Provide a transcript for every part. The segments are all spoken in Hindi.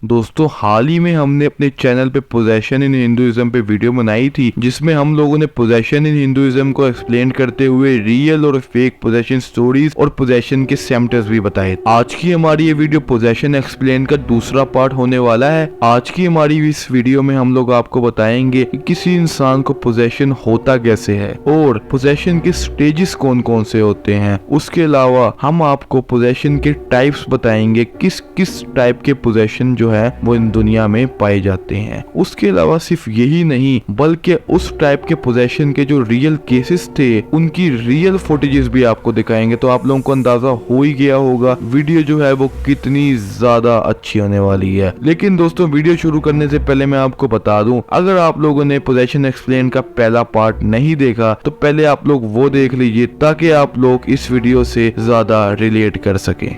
दोस्तों हाल ही में हमने अपने चैनल पे पोजेशन इन हिंदुइज्म पे वीडियो बनाई थी, जिसमें हम लोगों ने पोजेशन इन हिंदुइज्म को एक्सप्लेन करते हुए रियल और फेक पोजेशन स्टोरीज और पोजेशन के सिम्टम्स भी बताए। आज की हमारी ये वीडियो पोजेशन एक्सप्लेन का दूसरा पार्ट होने वाला है। आज की हमारी इस वीडियो में हम लोग आपको बताएंगे कि किसी इंसान को पोजेशन होता कैसे है और पोजेशन के स्टेजेस कौन कौन से होते हैं। उसके अलावा हम आपको पोजेशन के टाइप्स बताएंगे, किस किस टाइप के पोजेशन जो है वो इन दुनिया में पाए जाते हैं। उसके अलावा सिर्फ यही नहीं बल्कि उस टाइप के पोजेशन के जो रियल केसेस थे उनकी रियल फुटेजेस भी आपको दिखाएंगे। तो आप लोगों को अंदाजा हो ही गया होगा वीडियो जो है वो कितनी ज्यादा अच्छी होने वाली है। लेकिन दोस्तों वीडियो शुरू करने से पहले मैं आपको बता दूं, अगर आप लोगों ने पोजेशन एक्सप्लेन का पहला पार्ट नहीं देखा तो पहले आप लोग वो देख लीजिए ताकि आप लोग इस वीडियो से ज्यादा रिलेट कर सकें।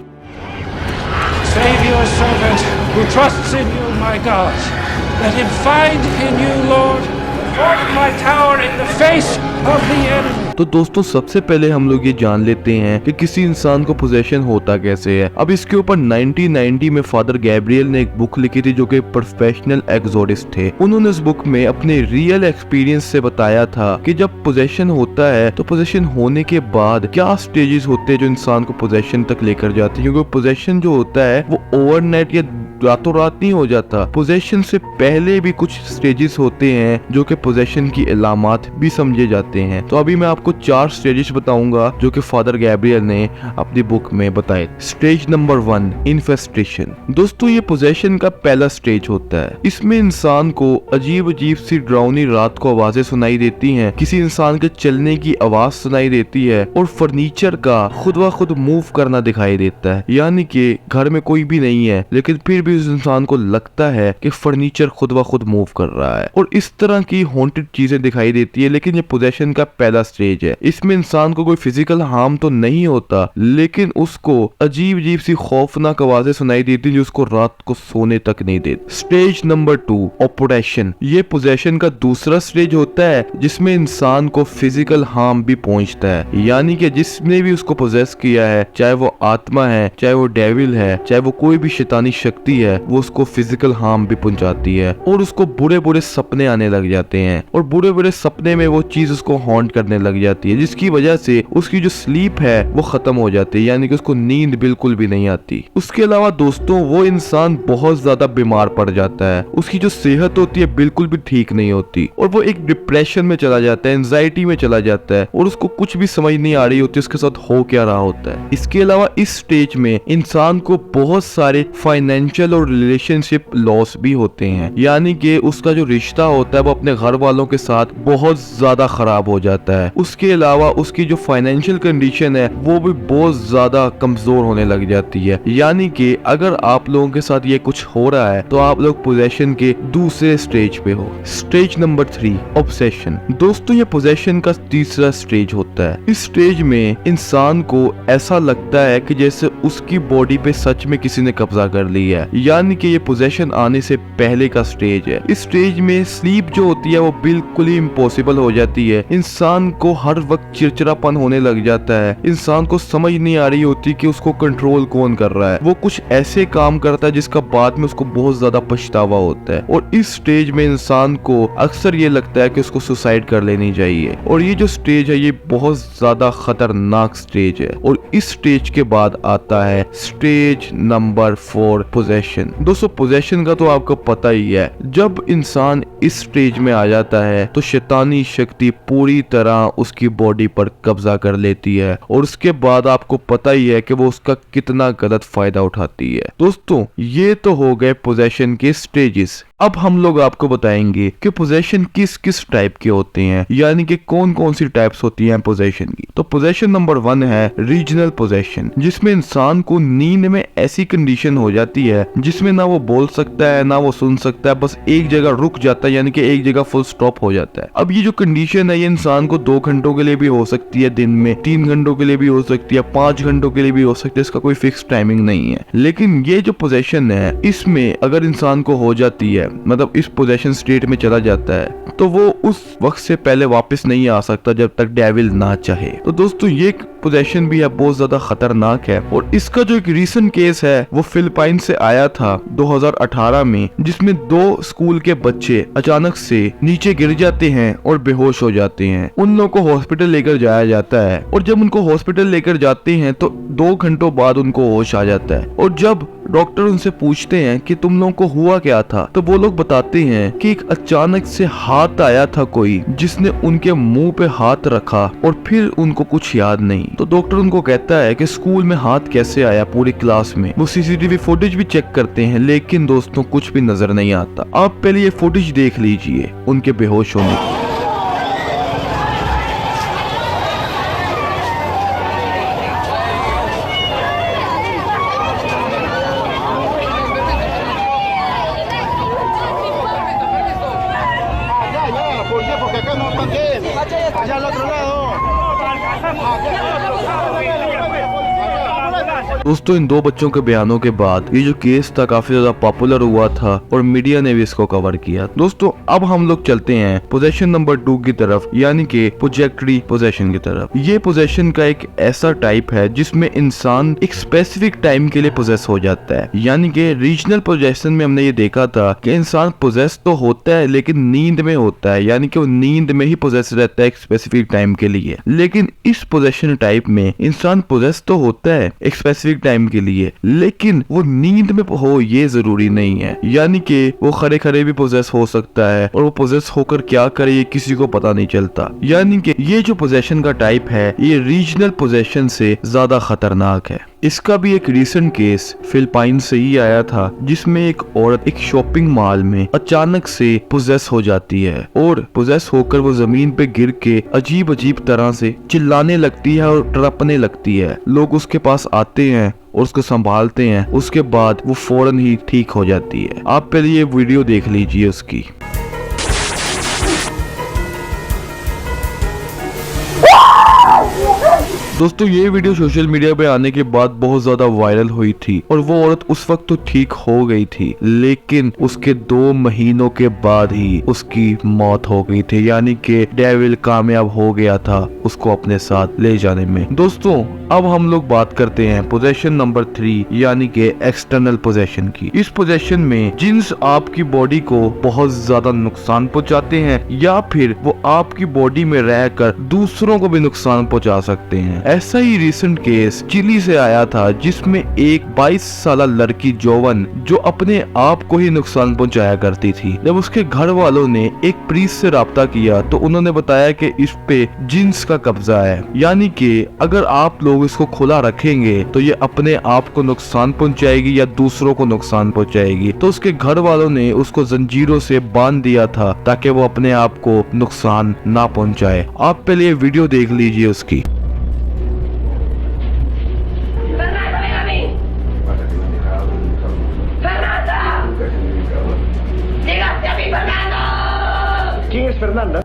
Save your servant who trusts in you, my God. Let him find in you, Lord, the fort of my tower in the face of the enemy. तो दोस्तों सबसे पहले हम लोग ये जान लेते हैं कि किसी इंसान को पोजेशन होता कैसे है। अब इसके ऊपर 1990 में फादर गैब्रियल ने एक बुक लिखी थी जो कि प्रोफेशनल एक्सोर्सिस्ट थे। उन्होंने इस बुक में अपने रियल एक्सपीरियंस से बताया था कि जब पोजेशन होता है तो पोजेशन होने के बाद क्या स्टेजेस होते हैं जो इंसान को पोजेशन तक लेकर जाते हैं। क्योंकि पोजेशन जो होता है वो ओवरनाइट या रातों रात नहीं हो जाता। पोजेशन से पहले भी कुछ स्टेजेस होते हैं जो कि पोजेशन की अलामात भी समझे जाते हैं। तो अभी मैं आपको 4 स्टेजेस बताऊंगा जो कि फादर गैब्रियल ने अपनी बुक में बताए। Stage number 1, infestation. दोस्तों ये पोजेशन का पहला स्टेज होता है। इसमें इंसान को अजीब अजीब सी डरावनी रात को आवाजें सुनाई देती हैं, किसी इंसान के चलने की आवाज सुनाई देती है और फर्नीचर का खुद ब खुद मूव करना दिखाई देता है। यानी कि घर में कोई भी नहीं है लेकिन फिर भी उस इंसान को लगता है कि फर्नीचर खुद ब खुद मूव कर रहा है और इस तरह की हॉन्टेड चीजें दिखाई देती है। लेकिन ये पोजेशन का पहला स्टेज है। इसमें इंसान को कोई फिजिकल हार्म तो नहीं होता लेकिन उसको अजीब अजीब सी खौफनाक आवाजें सुनाई देती जो उसको रात को सोने तक नहीं देती। Stage number 2, operation. ये पोजेशन का दूसरा स्टेज होता है जिसमें इंसान को फिजिकल हार्म भी पहुंचता है। यानी कि जिसने भी उसको पोजेस किया है, चाहे वो आत्मा है, चाहे वो डेविल है, चाहे वो कोई भी शैतानी शक्ति है, वो उसको फिजिकल हार्म भी पहुंचाती है और उसको बुरे बुरे सपने आने लग जाते हैं और बुरे बुरे सपने में वो चीज उसको हॉन्ट करने लग जाती है, जिसकी वजह से उसकी जो स्लीप है वो खत्म हो जाती है। यानी कि उसको नींद बिल्कुल भी नहीं आती। उसके अलावा दोस्तों वो इंसान बहुत ज्यादा बीमार पड़ जाता है, उसकी जो सेहत होती है बिल्कुल भी ठीक नहीं होती और वो एक डिप्रेशन में चला जाता है, एंजाइटी में चला जाता है और उसको कुछ भी समझ नहीं आ रही होती उसके साथ हो क्या रहा होता है। इसके अलावा इस स्टेज में इंसान को बहुत सारे फाइनेंशियल और रिलेशनशिप लॉस भी होते हैं। यानी कि उसका जो रिश्ता होता है वो अपने घर वालों के साथ बहुत ज्यादा खराब हो जाता है। उसके अलावा उसकी जो फाइनेंशियल कंडीशन है वो भी बहुत ज्यादा कमजोर होने लग जाती है। यानी कि अगर आप लोगों के साथ ये कुछ हो रहा है तो आप लोग पोजेशन के दूसरे स्टेज पे हो। Stage number 3, obsession. दोस्तों ये पोजेशन का तीसरा स्टेज होता है। इस स्टेज में इंसान को ऐसा लगता है कि जैसे उसकी बॉडी पे सच में किसी ने कब्जा कर लिया है। यानी कि ये पोजेशन आने से पहले का स्टेज है। इस स्टेज में स्लीप जो होती है वो बिल्कुल ही इम्पॉसिबल हो जाती है। इंसान को हर वक्त चिड़चिड़ापन होने लग जाता है। इंसान को समझ नहीं आ रही होती कि उसको कंट्रोल कौन कर रहा है। वो कुछ ऐसे काम करता है जिसका बाद में उसको बहुत ज्यादा पछतावा होता है और इस स्टेज में इंसान को अक्सर ये लगता है कि उसको सुसाइड कर लेनी चाहिए। और ये जो स्टेज है ये बहुत ज्यादा खतरनाक स्टेज है। और इस स्टेज के बाद आता है स्टेज नंबर 4, पोजेशन। दोस्तों पोजेशन का तो आपको पता ही है, जब इंसान इस स्टेज में आ जाता है तो शैतानी शक्ति पूरी तरह उसकी बॉडी पर कब्जा कर लेती है और उसके बाद आपको पता ही है कि वो उसका कितना गलत फायदा उठाती है। दोस्तों ये तो हो गए पोजेशन के स्टेजेस। अब हम लोग आपको बताएंगे कि पोजेशन किस किस टाइप के होते हैं, यानी कि कौन कौन सी टाइप्स होती हैं पोजेशन की। तो पोजेशन नंबर 1 है रीजनल पोजेशन, जिसमें इंसान को नींद में ऐसी कंडीशन हो जाती है जिसमें ना वो बोल सकता है ना वो सुन सकता है, बस एक जगह रुक जाता है, यानी कि एक जगह फुल स्टॉप हो जाता है। अब ये जो कंडीशन है ये इंसान को 2 घंटों के लिए भी हो सकती है, दिन में 3 घंटों के लिए भी हो सकती है, 5 घंटों के लिए भी हो सकती है, इसका कोई फिक्स टाइमिंग नहीं है। लेकिन ये जो पोजेशन है इसमें अगर इंसान को हो जाती है है, मतलब इस पोजेशन स्टेट में चला जाता है, तो वो उस वक्त से पहले वापस नहीं आ सकता जब तक डेविल ना चाहे। तो दोस्तों ये पोजेशन भी है बहुत ज्यादा खतरनाक है, और इसका जो एक रीसेंट केस है वो फिलिपाइन से आया था 2018 में, जिसमें 2 स्कूल के बच्चे अचानक से नीचे गिर जाते हैं और बेहोश हो जाते हैं। उन लोगों को हॉस्पिटल लेकर जाया जाता है, और जब उनको हॉस्पिटल लेकर जाते हैं तो 2 घंटों बाद उनको होश आ जाता है। और जब डॉक्टर उनसे पूछते हैं कि तुम लोगों को हुआ क्या था, तो वो लोग बताते हैं कि एक अचानक से हाथ आया था कोई, जिसने उनके मुंह पे हाथ रखा और फिर उनको कुछ याद नहीं। तो डॉक्टर उनको कहता है कि स्कूल में हाथ कैसे आया पूरी क्लास में। वो सीसीटीवी फुटेज भी चेक करते हैं, लेकिन दोस्तों कुछ भी नजर नहीं आता। आप पहले ये फुटेज देख लीजिए उनके बेहोश होने की। Porque acá no están bien. Allá al otro lado. दोस्तों इन 2 बच्चों के बयानों के बाद ये जो केस था काफी ज्यादा पॉपुलर हुआ था और मीडिया ने भी इसको कवर किया। दोस्तों अब हम लोग चलते हैं पोजेशन नंबर 2 की तरफ, यानी कि प्रोजेक्टरी पोजेशन की तरफ। ये पोजेशन का एक ऐसा टाइप है जिसमें इंसान एक स्पेसिफिक टाइम के लिए पोजेस हो जाता है, यानी कि रीजनल पोजेशन में हमने ये देखा था कि इंसान पोजेस तो होता है लेकिन नींद में होता है, यानी कि वो नींद में ही पोजेस रहता है एक स्पेसिफिक टाइम के लिए। लेकिन इस पोजेशन टाइप में इंसान पोजेस तो होता है एक स्पेसिफिक टाइम के लिए, लेकिन वो नींद में हो ये जरूरी नहीं है, यानी कि वो खड़े खड़े भी पोजेस हो सकता है, और वो पोजेस होकर क्या करे ये किसी को पता नहीं चलता। यानी कि ये जो पोजेशन का टाइप है ये रीजनल पोजेशन से ज्यादा खतरनाक है। इसका भी एक रीसेंट केस फिलिपाइन से ही आया था, जिसमें एक औरत एक शॉपिंग मॉल में अचानक से पोजेस हो जाती है, और पोजेस होकर वो जमीन पे गिर के अजीब अजीब तरह से चिल्लाने लगती है और तड़पने लगती है। लोग उसके पास आते हैं और उसको संभालते हैं, उसके बाद वो फौरन ही ठीक हो जाती है। आप पहले ये वीडियो देख लीजिए उसकी। दोस्तों ये वीडियो सोशल मीडिया पे आने के बाद बहुत ज्यादा वायरल हुई थी, और वो औरत उस वक्त तो ठीक हो गई थी, लेकिन उसके 2 महीनों के बाद ही उसकी मौत हो गई थी, यानी कि डेविल कामयाब हो गया था उसको अपने साथ ले जाने में। दोस्तों अब हम लोग बात करते हैं पोजेशन नंबर 3, यानी कि एक्सटर्नल पोजेशन की। इस पोजेशन में जिन्स आपकी बॉडी को बहुत ज्यादा नुकसान पहुंचाते हैं, या फिर वो आपकी बॉडी में रहकर दूसरों को भी नुकसान पहुंचा सकते हैं। ऐसा ही रीसेंट केस चिली से आया था, जिसमें एक 22 साल लड़की जोवन जो अपने आप को ही नुकसान पहुंचाया करती थी। जब उसके घर वालों ने एक प्रीस्ट से राब्ता किया तो उन्होंने बताया कि इस पे जिन्स का कब्जा है, यानी कि अगर आप लोग इसको खुला रखेंगे तो ये अपने आप को नुकसान पहुंचाएगी या दूसरों को नुकसान पहुंचाएगी। तो उसके घर वालों ने उसको जंजीरों से बांध दिया था ताकि वो अपने आप को नुकसान ना पहुंचाए। आप पहले ये वीडियो देख लीजिए उसकी।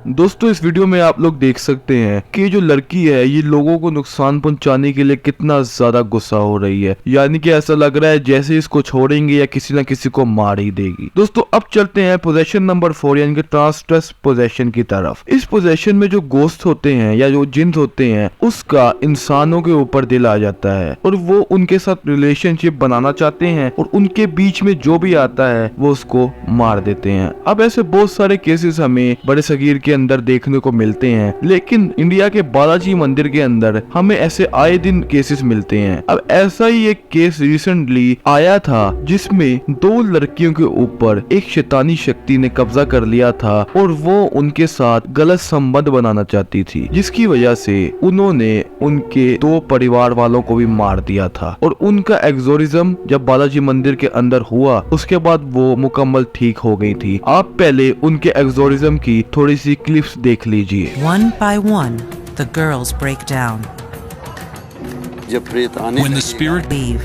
दोस्तों इस वीडियो में आप लोग देख सकते हैं कि जो लड़की है ये लोगों को नुकसान पहुंचाने के लिए कितना ज्यादा गुस्सा हो रही है, यानी कि ऐसा लग रहा है जैसे इसको छोड़ेंगे या किसी न किसी को मार ही देगी। दोस्तों अब चलते हैं पोजेशन नंबर 4, यानी कि ट्रांसट्रस्ट पोजेशन की तरफ। इस पोजेशन में जो गोस्ट होते हैं या जो जिन्न होते हैं उसका इंसानों के ऊपर दिल आ जाता है, और वो उनके साथ रिलेशनशिप बनाना चाहते हैं, और उनके बीच में जो भी आता है वो उसको मार देते हैं। अब ऐसे बहुत सारे केसेस हमें बड़े सगीर के अंदर देखने को मिलते हैं, लेकिन इंडिया के बालाजी मंदिर के अंदर हमें ऐसे आए दिन केसेस मिलते हैं। अब ऐसा ही एक केस रिसेंटली आया था जिसमें 2 लड़कियों के ऊपर एक शैतानी शक्ति ने कब्जा कर लिया था, और वो उनके साथ गलत संबंध बनाना चाहती थी, जिसकी वजह से उन्होंने उनके 2 परिवार वालों को भी मार दिया था। और उनका एक्सोरिज्म जब बालाजी मंदिर के अंदर हुआ उसके बाद वो मुकम्मल ठीक हो गई थी। आप पहले उनके एक्सोरिज्म की थोड़ी सी क्लिप्स देख लीजिए। One by one, the girls break down. जब प्रेत आने When the spirit Leave.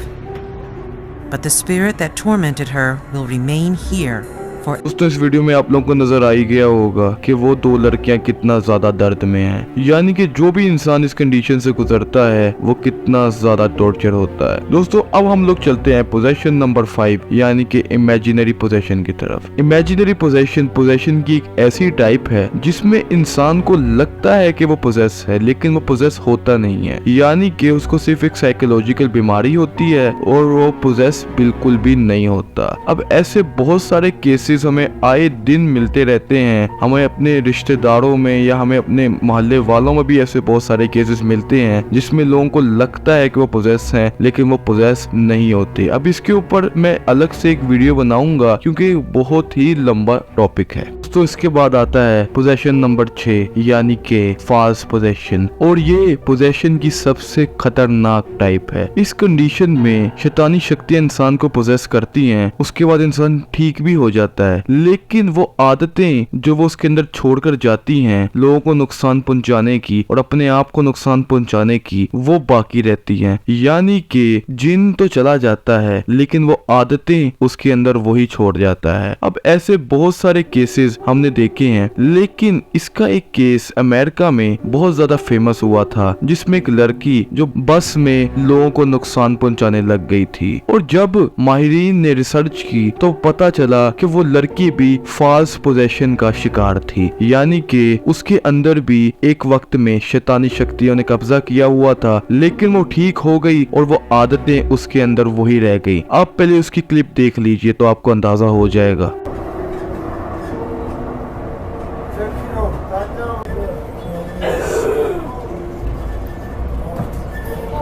But the spirit that tormented her will remain here for दोस्तों इस वीडियो में आप लोगों को नजर आ ही गया होगा कि वो दो लड़कियां कितना ज्यादा दर्द में हैं। यानी कि जो भी इंसान इस कंडीशन से गुजरता है वो कितना ज्यादा टॉर्चर होता है। दोस्तों अब हम लोग चलते हैं पोजेशन नंबर 5 यानी कि इमेजिनरी पोजेशन की तरफ। इमेजिनरी पोजेशन की एक ऐसी टाइप है जिसमें इंसान को लगता है कि वो पोजेस है लेकिन वो पोजेस होता नहीं है। यानी कि उसको सिर्फ एक साइकोलॉजिकल बीमारी होती है और वो पोजेस बिल्कुल भी नहीं होता। अब ऐसे बहुत सारे केसेस हमें आए दिन मिलते रहते हैं। हमें अपने रिश्तेदारों में या हमें अपने मोहल्ले वालों में भी ऐसे बहुत सारे केसेस मिलते हैं जिसमें लोगों को लगता है कि वो पोजेस हैं लेकिन वो पोजेस नहीं होते। अब इसके ऊपर मैं अलग से एक वीडियो बनाऊंगा क्योंकि बहुत ही लंबा टॉपिक है। तो इसके बाद आता है पोजेशन नंबर 6 यानी कि फॉल्स पोजेशन, और ये पोजेशन की सबसे खतरनाक टाइप है। इस कंडीशन में शैतानी शक्तियां इंसान को पोजेस करती हैं, उसके बाद इंसान ठीक भी हो जाता है लेकिन वो आदतें जो वो उसके अंदर छोड़कर जाती हैं लोगों को नुकसान पहुंचाने की और अपने आप को नुकसान पहुंचाने की, वो बाकी रहती हैं। यानी कि जिन तो चला जाता है लेकिन वो आदतें उसके अंदर वही छोड़ जाता है। अब ऐसे बहुत सारे केसेस हमने देखे हैं लेकिन इसका एक केस अमेरिका में बहुत ज्यादा फेमस हुआ था जिसमें एक लड़की जो बस में लोगों को नुकसान पहुंचाने लग गई थी, और जब माहिरीन ने रिसर्च की तो पता चला कि वो लड़की भी फॉल्स पोजेशन का शिकार थी। यानी कि उसके अंदर भी एक वक्त में शैतानी शक्तियों ने कब्जा किया हुआ था लेकिन वो ठीक हो गई और वो आदतें उसके अंदर वही रह गई। आप पहले उसकी क्लिप देख लीजिए तो आपको अंदाजा हो जाएगा।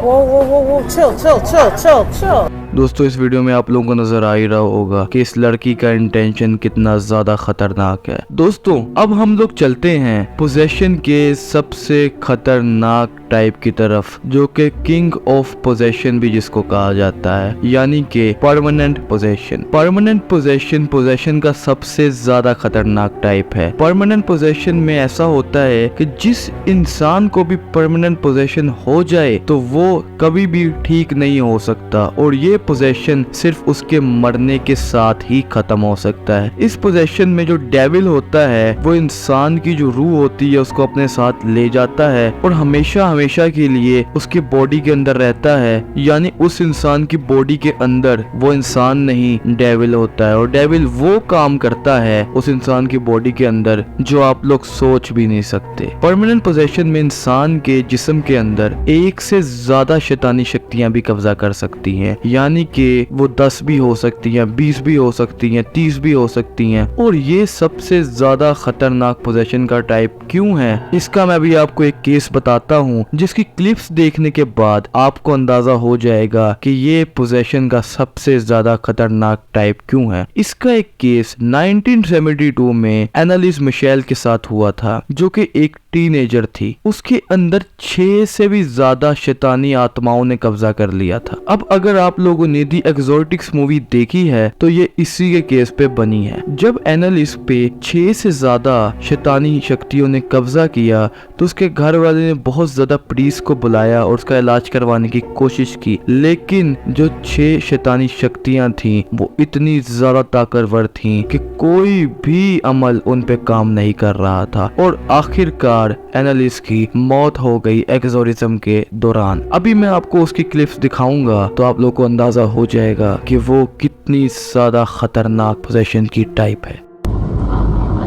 Whoa, chill. दोस्तों इस वीडियो में आप लोगों को नजर आ ही रहा होगा कि इस लड़की का इंटेंशन कितना ज्यादा खतरनाक है। दोस्तों अब हम लोग चलते हैं पोजेशन के सबसे खतरनाक टाइप की तरफ जो कि किंग ऑफ पोजेशन भी जिसको कहा जाता है, यानी कि परमानेंट पोजेशन। परमानेंट पोजेशन का सबसे ज्यादा खतरनाक टाइप है। परमानेंट पोजेशन में ऐसा होता है कि जिस इंसान को भी परमानेंट पोजेशन हो जाए तो वो कभी भी ठीक नहीं हो सकता और ये पोजेशन सिर्फ उसके मरने के साथ ही खत्म हो सकता है। इस पोजेशन में जो डेविल होता है वो इंसान की जो रूह होती है उसको अपने साथ ले जाता है और हमेशा के लिए उसके बॉडी के अंदर रहता है। यानी उस इंसान की बॉडी के अंदर वो इंसान नहीं डेविल होता है और डेविल वो काम करता है उस इंसान की बॉडी के अंदर जो आप लोग सोच भी नहीं सकते। परमानेंट पोजेशन में इंसान के जिस्म के अंदर एक से ज्यादा शैतानी शक्तियां भी कब्जा कर सकती हैं। यानी कि वो 10 भी हो सकती हैं, 20 भी हो सकती हैं, 30 भी हो सकती हैं। और ये सबसे ज्यादा खतरनाक पोजेशन का टाइप क्यों है इसका मैं भी आपको एक केस बताता हूँ जिसकी क्लिप्स देखने के बाद आपको अंदाजा हो जाएगा कि ये पोजेशन का सबसे ज्यादा खतरनाक टाइप क्यों है। इसका एक केस 1972 में एनालिस मिशेल के साथ हुआ था जो कि एक टीनेजर थी। उसके अंदर 6 से भी ज्यादा शैतानी आत्माओं ने कब्जा कर लिया था। अब अगर आप लोगों ने दी एक्सोटिक्स मूवी देखी है तो ये इसी के केस पे बनी है। जब एनालिस पे 6 से ज्यादा शैतानी शक्तियों ने कब्जा किया तो उसके घर वाले ने बहुत ज्यादा पुलिस को बुलाया और उसका इलाज करवाने की कोशिश की, लेकिन जो 6 शैतानी शक्तियां थी वो इतनी ज्यादा ताकतवर थी कि कोई भी अमल उन पे काम नहीं कर रहा था और आखिरकार एनालिस की मौत हो गई एक्सोरिज्म के दौरान। अभी मैं आपको उसकी क्लिप्स दिखाऊंगा तो आप लोगों को अंदाजा हो जाएगा कि वो कितनी ज्यादा खतरनाक पोजेशन की टाइप है।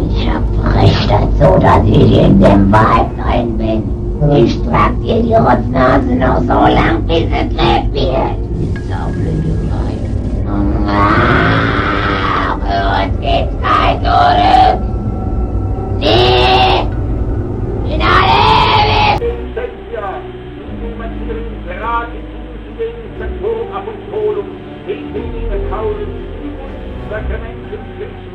Ich hab verrichtet, so dass ich in dem Wald drin bin. Ich trag dir die Rotznase noch so lang, bis es lebt wird. Saublöde Weib. Uns geht's kein zurück. Sie in alle Essentia, Humanitarium, Verrati, Fußgehen, Sektorum, Apostolum, Ethik, Kaulum, Sakramentum, Christus.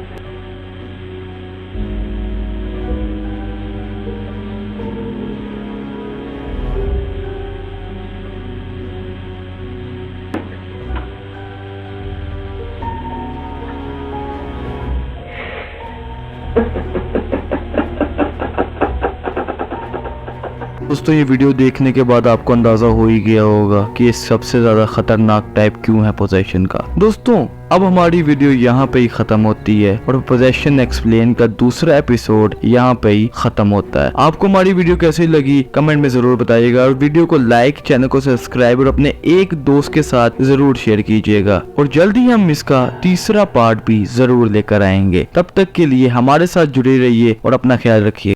दोस्तों ये वीडियो देखने के बाद आपको अंदाजा हो ही गया होगा कि ये सबसे ज्यादा खतरनाक टाइप क्यों है पोजेशन का। दोस्तों अब हमारी वीडियो यहाँ पे ही खत्म होती है और पोजेशन एक्सप्लेन का दूसरा एपिसोड यहाँ पे ही खत्म होता है। आपको हमारी वीडियो कैसी लगी कमेंट में जरूर बताइएगा और वीडियो को लाइक, चैनल को सब्सक्राइब और अपने एक दोस्त के साथ जरूर शेयर कीजिएगा और जल्दी हम इसका तीसरा पार्ट भी जरूर लेकर आएंगे। तब तक के लिए हमारे साथ जुड़े रहिए और अपना ख्याल रखिए।